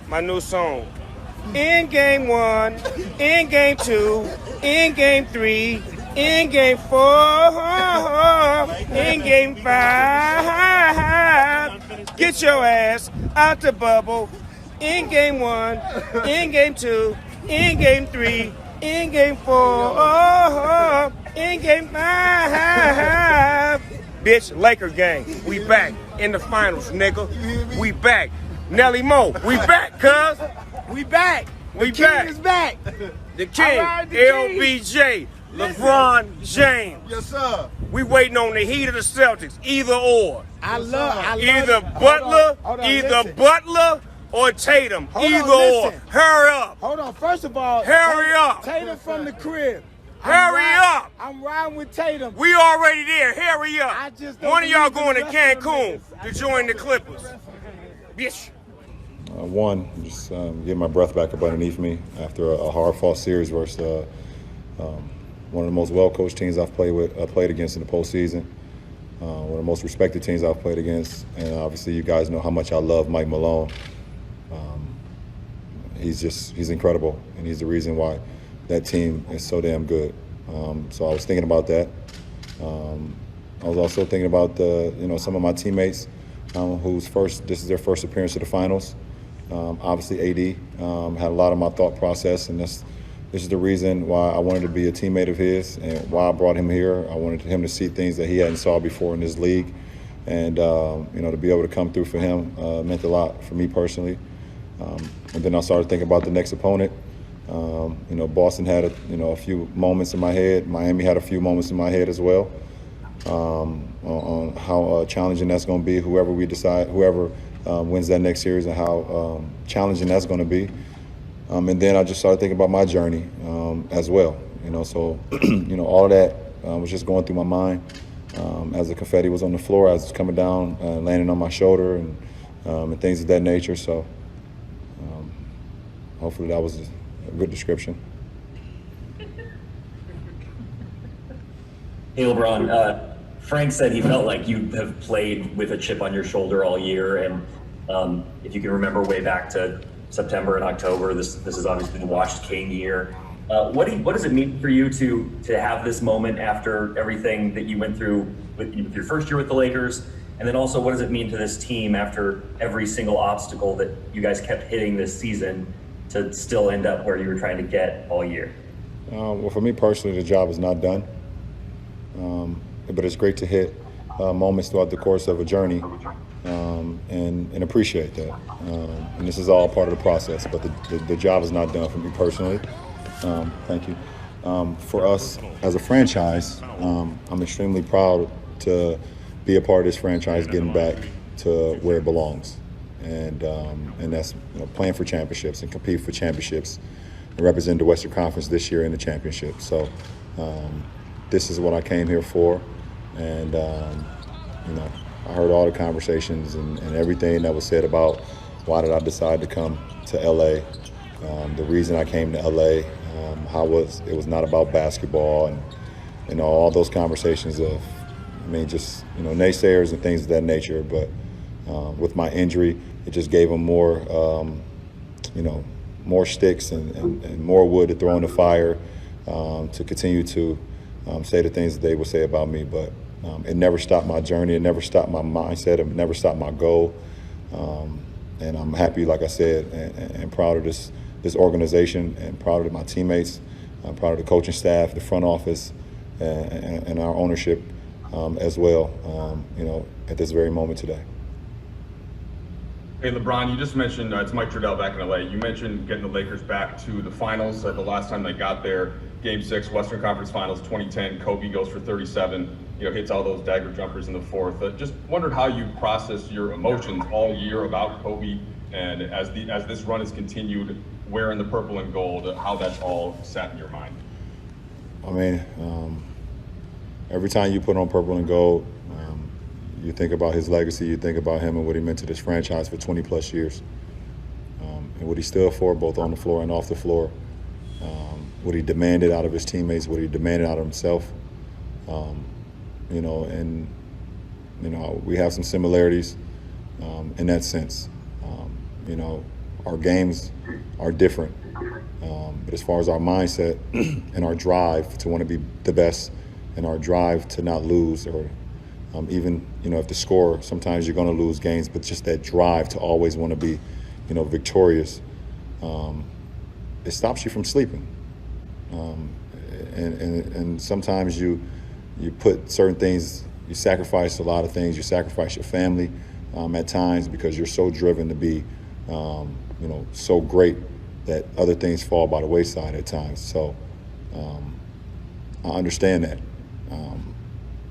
my new song. In game 1, in game 2, in game 3, in game 4, in game 5. Get your ass out the bubble. In game 1, in game 2, in game 3, in game 4, in game 5. Bitch, Laker gang. We back in the finals, nigga. We back. Nelly Mo, we back, cuz. We back. We back. King is back. The king, Right, the LBJ, LeBron James. Yes, sir. We waiting on the heat of the Celtics, either or. I love Either it. Butler, Hold on, either listen. Butler or Tatum. Hold on, Either or. listen. Hurry up. Hold on. First of all, Hurry up. Tatum from the crib. Hurry up. I'm riding with Tatum. We already there. Hurry up. I just don't One of y'all believe in going to the rest of them Cancun niggas. to join the Clippers. Bitch. Just getting my breath back up underneath me after a hard-fought series versus one of the most well-coached teams I've played against in the postseason. One of the most respected teams I've played against, and obviously you guys know how much I love Mike Malone. He's incredible, and he's the reason why that team is so damn good. So I was thinking about that. I was also thinking about some of my teammates this is their first appearance at the finals. Obviously, AD had a lot of my thought process, and this is the reason why I wanted to be a teammate of his and why I brought him here. I wanted him to see things that he hadn't saw before in this league, and to be able to come through for him meant a lot for me personally. And then I started thinking about the next opponent. Boston had a few moments in my head. Miami had a few moments in my head as well. On how challenging that's going to be. Whoever wins that next series, and how challenging that's going to be. And then I just started thinking about my journey as well. So all of that was just going through my mind as the confetti was on the floor, as it's coming down, landing on my shoulder, and things of that nature. So hopefully that was a good description. Hey, LeBron. Frank said he felt like you have played with a chip on your shoulder all year, and if you can remember way back to September and October, this is obviously the washed king year. What does it mean for you to have this moment after everything that you went through with your first year with the Lakers, and then also what does it mean to this team after every single obstacle that you guys kept hitting this season to still end up where you were trying to get all year? Well, for me personally, the job is not done. But it's great to hit moments throughout the course of a journey and appreciate that. And this is all part of the process, but the job is not done for me personally. Thank you. For us as a franchise, I'm extremely proud to be a part of this franchise getting back to where it belongs. And that's playing for championships and compete for championships and represent the Western Conference this year in the championship. So this is what I came here for. And, I heard all the conversations and everything that was said about why did I decide to come to LA, the reason I came to LA, it was not about basketball and all those conversations of, naysayers and things of that nature. But with my injury, it just gave them more sticks and more wood to throw in the fire to continue to say the things that they would say about me. But it never stopped my journey. It never stopped my mindset. It never stopped my goal. And I'm happy, like I said, and proud of this organization, and proud of my teammates. I'm proud of the coaching staff, the front office, and our ownership as well, at this very moment today. Hey, LeBron, you just mentioned, it's Mike Trudell back in LA. You mentioned getting the Lakers back to the finals. The last time they got there, Game 6, Western Conference Finals 2010, Kobe goes for 37, hits all those dagger jumpers in the fourth. Just wondered how you processed your emotions all year about Kobe, and as this run has continued, wearing the purple and gold, how that's all sat in your mind. Every time you put on purple and gold, you think about his legacy, you think about him and what he meant to this franchise for 20 plus years. And what he stood for, both on the floor and off the floor. What he demanded out of his teammates, what he demanded out of himself. We have some similarities in that sense. our games are different. But as far as our mindset and our drive to want to be the best and our drive to not lose, or even, if the score, sometimes you're going to lose games, but just that drive to always want to be, victorious, it stops you from sleeping. And sometimes you put certain things, you sacrifice a lot of things, you sacrifice your family at times because you're so driven to be, so great that other things fall by the wayside at times. So I understand that.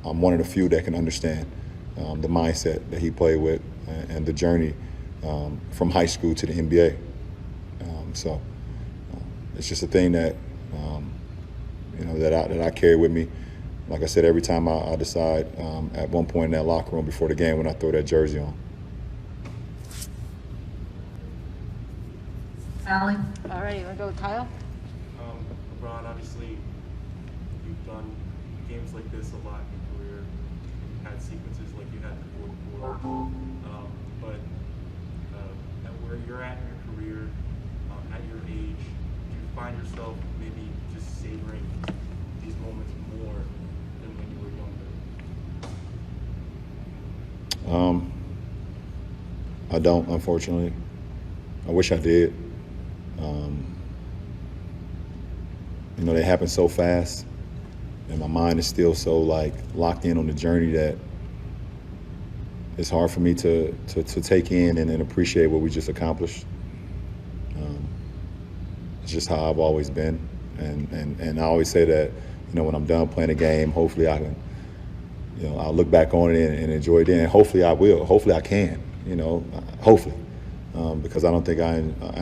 I'm one of the few that can understand the mindset that he played with and the journey from high school to the NBA. So it's just a thing that that I carry with me. Like I said, every time I decide at one point in that locker room before the game when I throw that jersey on. Allie? All right, you want to go with Kyle? LeBron, obviously, you've done games like this a lot in your career. You've had sequences like you had in the fourth quarter. But at where you're at in your career, at your age, do you find yourself maybe just savoring these moments more than when you were younger? I don't, unfortunately. I wish I did. They happen so fast, and my mind is still so locked in on the journey that it's hard for me to take in and appreciate what we just accomplished. It's just how I've always been, and I always say that when I'm done playing a game, hopefully I can, I'll look back on it and enjoy it then. Hopefully I will. Hopefully I can. Hopefully, because I don't think I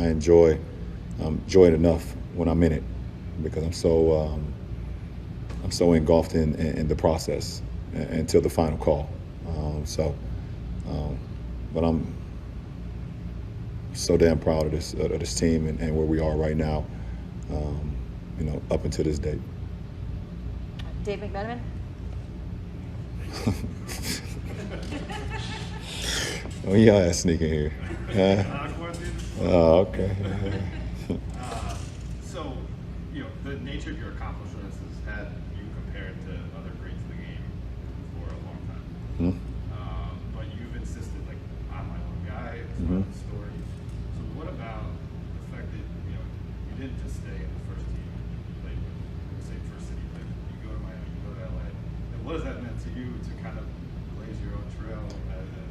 enjoy it enough when I'm in it, because I'm so engulfed in the process until the final call. But I'm so damn proud of this team and where we are right now, up until this date. Dave McMenamin? Oh, y'all ass sneaking here. Oh, okay. So, the nature of your accomplishments has had you compared to other greats of the game for a long time. But you've insisted, I'm my own guy, it's my own story. So what about the fact that, you didn't just stay in the first team you played with, say, first city, but you go to Miami, you go to LA. And what has that meant to you to kind of blaze your own trail as a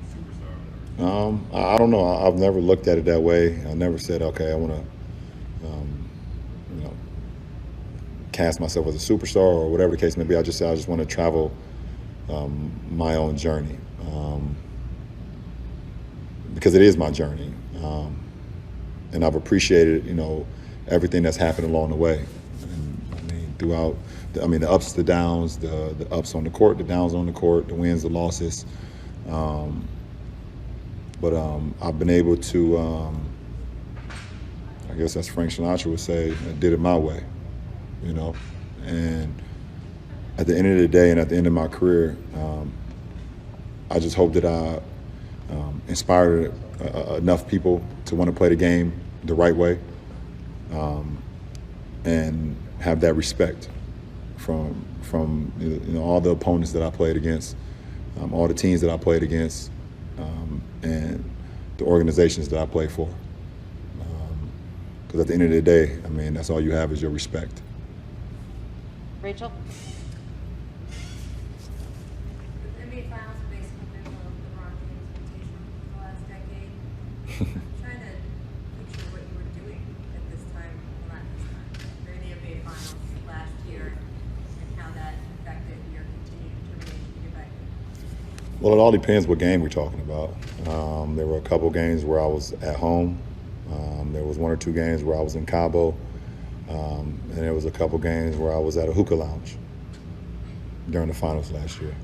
superstar or whatever? I don't know. I've never looked at it that way. I never said, okay, I want to, cast myself as a superstar or whatever the case may be. I just want to travel my own journey, because it is my journey, and I've appreciated, everything that's happened along the way. And, throughout, the ups, the downs, the ups on the court, the downs on the court, the wins, the losses. But I've been able to, I guess as Frank Sinatra would say, I did it my way, And at the end of the day and at the end of my career, I just hope that I inspired enough people to want to play the game the right way, and have that respect from all the opponents that I played against, all the teams that I played against, and the organizations that I play for. Because at the end of the day, that's all you have is your respect. Rachel? The NBA Finals have basically been LeBron James' rotation for the last decade. I'm trying to picture what you were doing at this time, well, not this time, during the NBA Finals last year, and how that affected your continued determination to get back in. Well, it all depends what game we're talking about. There were a couple games where I was at home. There was one or two games where I was in Cabo. And there was a couple games where I was at a hookah lounge during the finals last year.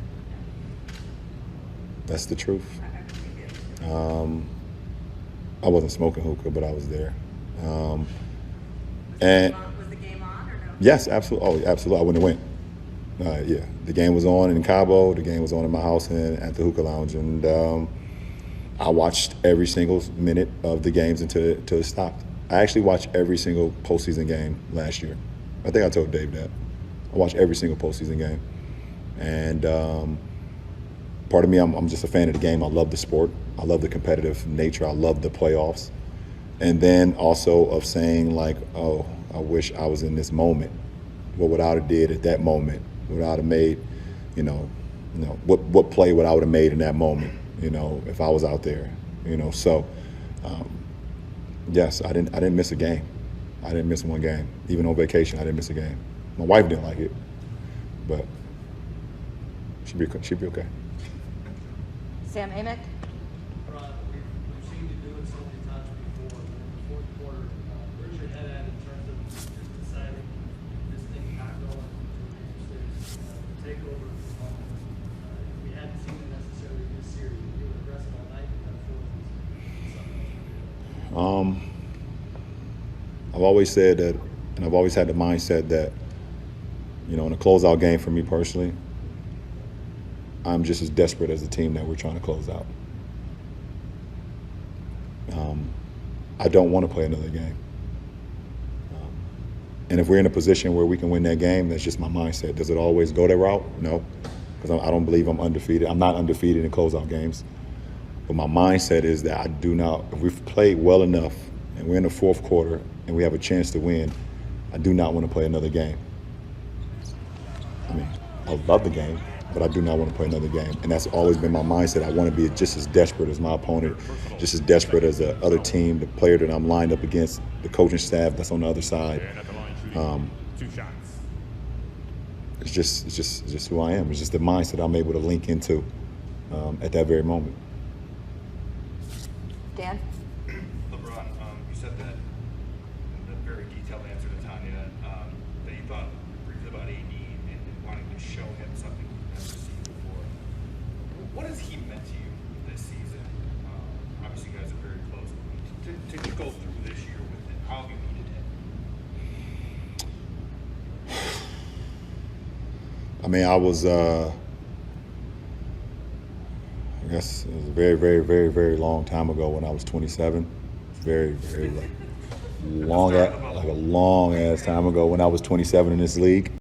That's the truth. I wasn't smoking hookah, but I was there. Was the game on or no? Yes, absolutely. Oh, absolutely. I wouldn't have went. Yeah, the game was on in Cabo. The game was on in my house and at the hookah lounge, and I watched every single minute of the games until it stopped. I actually watched every single postseason game last year. I think I told Dave that. I watched every single postseason game. And part of me, I'm just a fan of the game. I love the sport. I love the competitive nature. I love the playoffs. And then also of saying like, oh, I wish I was in this moment. What would I have did at that moment? What I would have made, what play would I would have made in that moment, if I was out there, So, yes, I didn't miss a game. I didn't miss one game. Even on vacation, I didn't miss a game. My wife didn't like it, but she'd be okay. Sam Amick. Ron, we've seen you do it so many times before. In the fourth quarter, where's your head at in terms of just deciding this thing not going to take over? We hadn't seen it necessarily this series. You were aggressive all night, and that fourth was something else. I've always said that, and I've always had the mindset that, in a closeout game for me personally, I'm just as desperate as the team that we're trying to close out. I don't want to play another game. And if we're in a position where we can win that game, that's just my mindset. Does it always go that route? No, because I don't believe I'm undefeated. I'm not undefeated in closeout games. But my mindset is that I do not, if we've played well enough and we're in the fourth quarter and we have a chance to win, I do not want to play another game. I mean, I love the game, but I do not want to play another game. And that's always been my mindset. I want to be just as desperate as my opponent, just as desperate as the other team, the player that I'm lined up against, the coaching staff that's on the other side. It's just who I am. It's just the mindset I'm able to link into at that very moment. Dan. LeBron, you said that in the very detailed answer to Tanya, that you thought briefly about AD and wanting to show him something you've never seen before. What has he meant to you this season? Obviously, you guys are very close. To go through this year with him, how have you needed him? I mean, I was, I guess it was a very, very, very, very long time ago when I was 27. Very, very long, like a long ass time ago when I was 27 in this league.